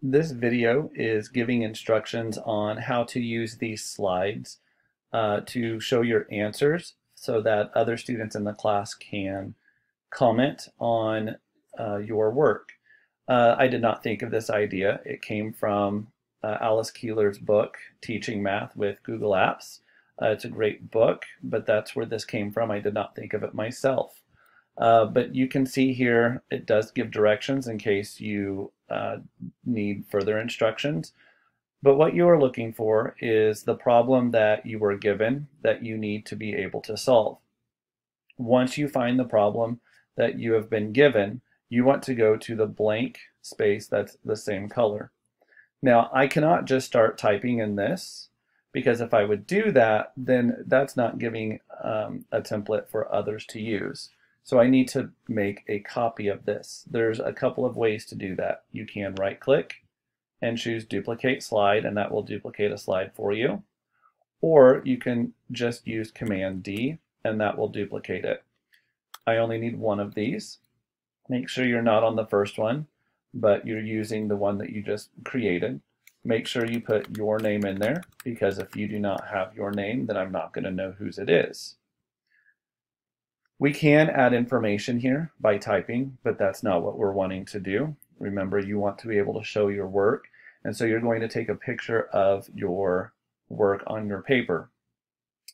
This video is giving instructions on how to use these slides to show your answers so that other students in the class can comment on your work. I did not think of this idea. It came from Alice Keeler's book, Teaching Math with Google Apps. It's a great book, but that's where this came from. I did not think of it myself. But you can see here it does give directions in case you need further instructions. But what you are looking for is the problem that you were given that you need to be able to solve. Once you find the problem that you have been given, you want to go to the blank space that's the same color. Now, I cannot just start typing in this, because if I would do that, then that's not giving a template for others to use. So I need to make a copy of this. There's a couple of ways to do that. You can right click and choose duplicate slide, and that will duplicate a slide for you. Or you can just use Command D and that will duplicate it. I only need one of these. Make sure you're not on the first one, but you're using the one that you just created. Make sure you put your name in there, because if you do not have your name, then I'm not going to know whose it is. We can add information here by typing, but that's not what we're wanting to do. Remember, you want to be able to show your work, and so you're going to take a picture of your work on your paper.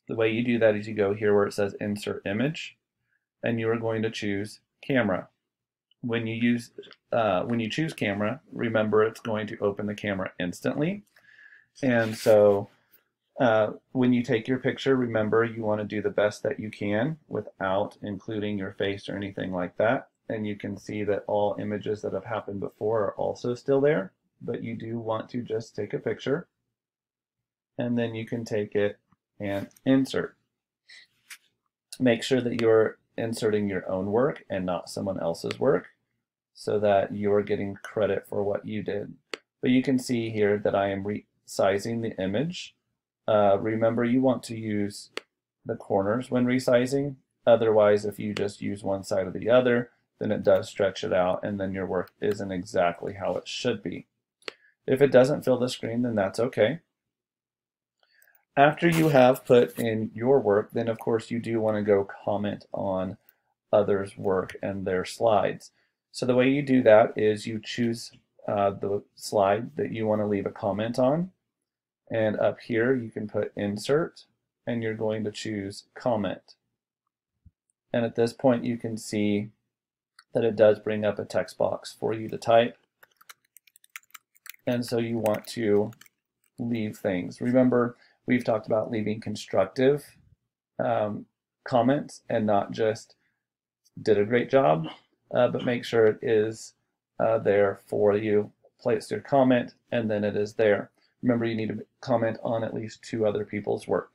The way you do that is you go here where it says Insert Image, and you are going to choose Camera. When you choose Camera, remember it's going to open the camera instantly, and so when you take your picture, remember you want to do the best that you can without including your face or anything like that. And you can see that all images that have happened before are also still there, but you do want to just take a picture, and then you can take it and insert. Make sure that you're inserting your own work and not someone else's work, so that you're getting credit for what you did. But you can see here that I am resizing the image. Remember, you want to use the corners when resizing. Otherwise, if you just use one side or the other, then it does stretch it out, and then your work isn't exactly how it should be. If it doesn't fill the screen, then that's okay. After you have put in your work, then of course you do want to go comment on others' work and their slides. So the way you do that is you choose the slide that you want to leave a comment on. And up here you can put Insert, and you're going to choose Comment. And at this point you can see that it does bring up a text box for you to type. And so you want to leave things. Remember, we've talked about leaving constructive comments and not just did a great job, but make sure it is there for you. Place your comment, and then it is there. Remember, you need to comment on at least 2 other people's work.